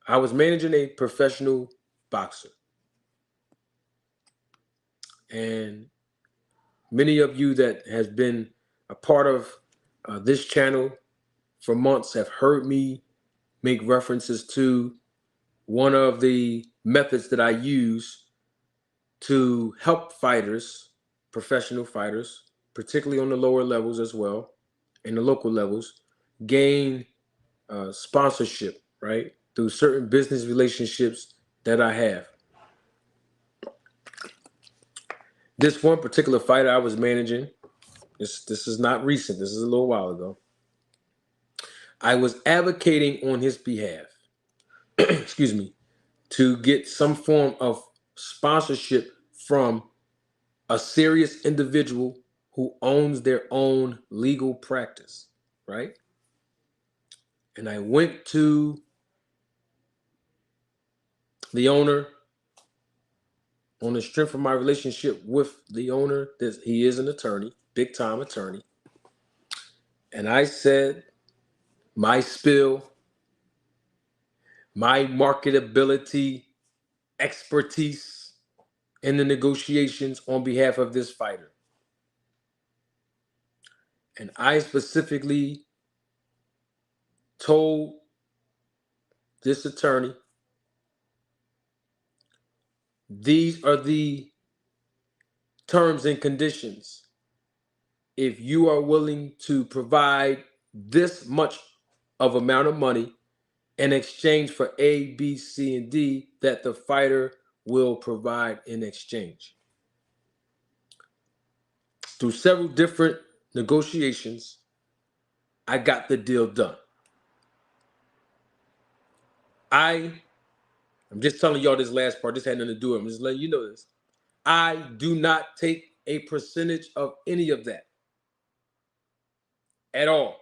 I was managing a professional boxer. And many of you that has been a part of this channel for months have heard me make references to one of the methods that I use to help fighters, professional fighters, particularly on the lower levels as well, and the local levels, gain sponsorship, right? Through certain business relationships that I have. This one particular fighter I was managing, this is not recent, this is a little while ago. I was advocating on his behalf, excuse me, to get some form of sponsorship from a serious individual who owns their own legal practice, right? And I went to the owner on the strength of my relationship with the owner, that he is an attorney, big time attorney. And I said my spill, my marketability expertise in the negotiations on behalf of this fighter. And I specifically told this attorney, these are the terms and conditions. If you are willing to provide this much of amount of money in exchange for A, B, C, and D, that the fighter will provide in exchange. Through several different negotiations, I got the deal done. I'm just telling y'all this last part. This had nothing to do with it. I'm just letting you know this. I do not take a percentage of any of that at all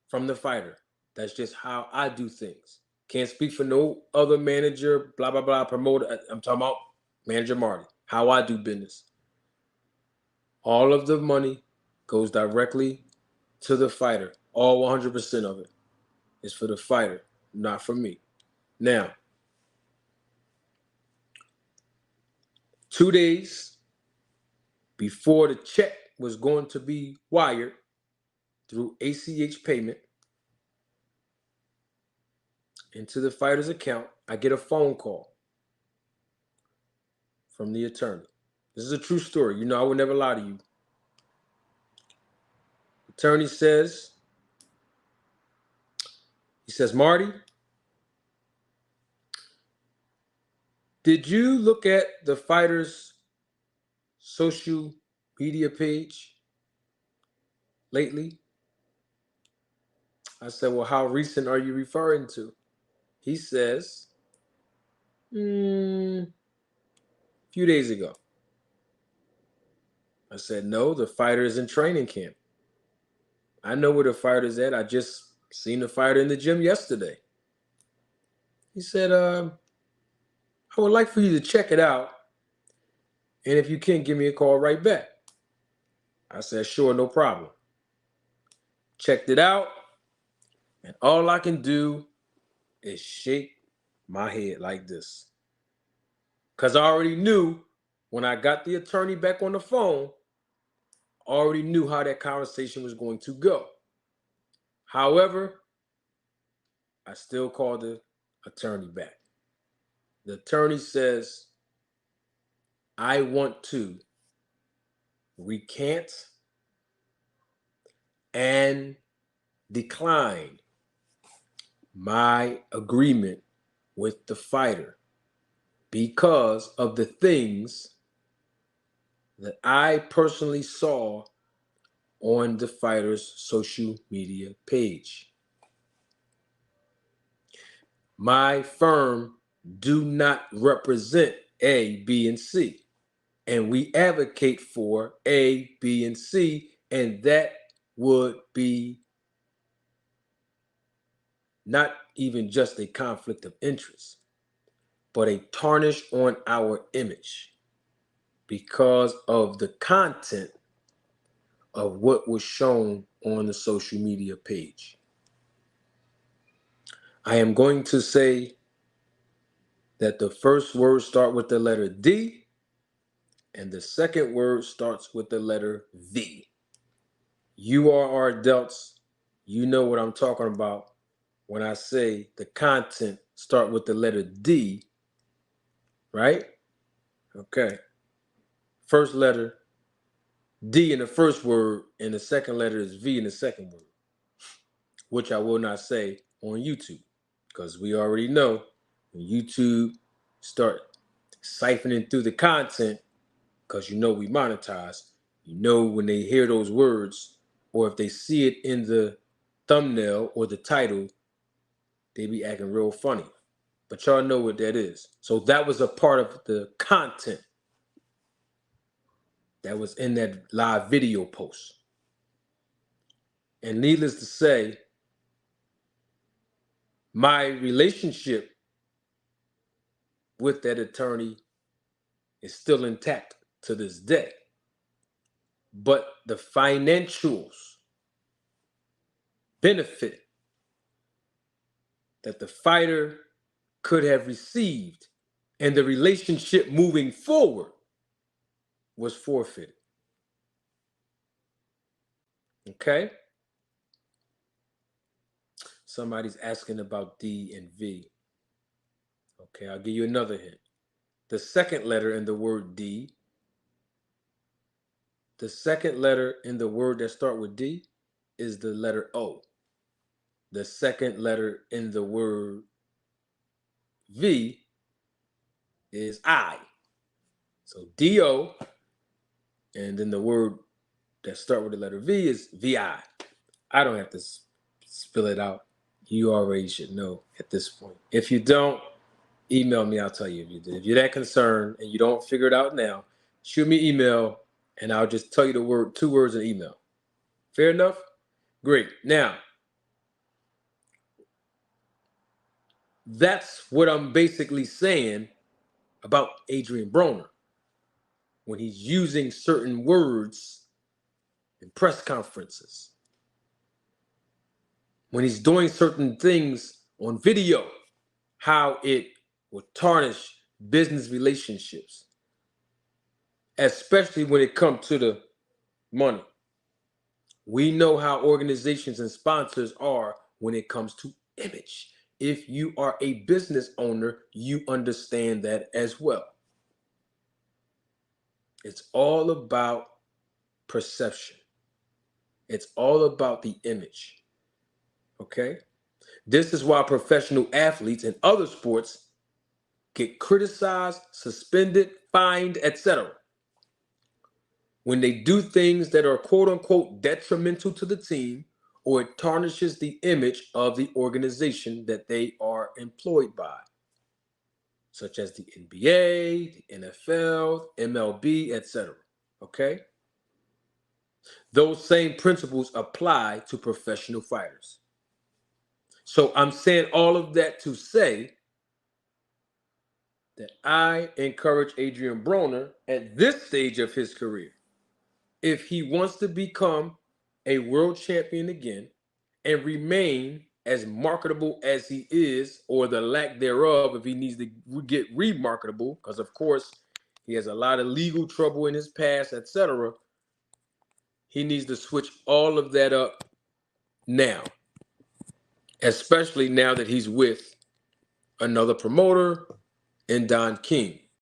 from the fighter. That's just how I do things. Can't speak for no other manager, blah, blah, blah, promoter. I'm talking about Manager Marty, how I do business. All of the money goes directly to the fighter. All 100% of it is for the fighter, not for me. Now, 2 days before the check was going to be wired through ACH payment into the fighter's account, I get a phone call from the attorney. This is a true story. You know, I would never lie to you. Attorney says, Marty, did you look at the fighter's social media page lately? I said, well, how recent are you referring to? He says, a few days ago. I said, no, the fighter is in training camp. I know where the fighter's at. I just seen the fighter in the gym yesterday. He said, I would like for you to check it out. And if you can, give me a call right back. I said, sure, no problem. Checked it out. And all I can do is shake my head like this. Because I already knew when I got the attorney back on the phone, I already knew how that conversation was going to go. However, I still called the attorney back. The attorney says, I want to recant and decline my agreement with the fighter because of the things that I personally saw on the fighter's social media page. My firm do not represent A, B, and C. And we advocate for A, B, and C, and that would be not even just a conflict of interest, but a tarnish on our image because of the content of what was shown on the social media page. I am going to say that the first word start with the letter D and the second word starts with the letter V. You are our adults. You know what I'm talking about when I say the content start with the letter D, right? Okay. First letter D in the first word, and the second letter is V in the second word, which I will not say on YouTube, because we already know when YouTube start siphoning through the content, because you know we monetize, you know when they hear those words, or if they see it in the thumbnail or the title, they be acting real funny. But y'all know what that is. So that was a part of the content that was in that live video post. And needless to say, my relationship with that attorney is still intact to this day. But the financials benefit that the fighter could have received and the relationship moving forward was forfeited. Okay? Somebody's asking about D and V. Okay, I'll give you another hint. The second letter in the word D, the second letter in the word that start with D is the letter O. The second letter in the word V is I. So D-O, and then the word that start with the letter V is V-I. I don't have to spill it out. You already should know at this point. If you don't, email me. I'll tell you if you did. If you're that concerned and you don't figure it out now, shoot me an email and I'll just tell you the word, 2 words in email. Fair enough? Great. Now, that's what I'm basically saying about Adrien Broner when he's using certain words in press conferences, when he's doing certain things on video, how it will tarnish business relationships, especially when it comes to the money. We know how organizations and sponsors are when it comes to image. If you are a business owner, you understand that as well. It's all about perception. It's all about the image. Okay? This is why professional athletes in other sports get criticized, suspended, fined, etc. when they do things that are quote unquote detrimental to the team, or it tarnishes the image of the organization that they are employed by, such as the NBA, the NFL, MLB, etc. Okay? Those same principles apply to professional fighters. So I'm saying all of that to say that I encourage Adrien Broner at this stage of his career, if he wants to become a world champion again and remain as marketable as he is, or the lack thereof, if he needs to get remarketable, because of course he has a lot of legal trouble in his past, etc. He needs to switch all of that up now, especially now that he's with another promoter in Don King.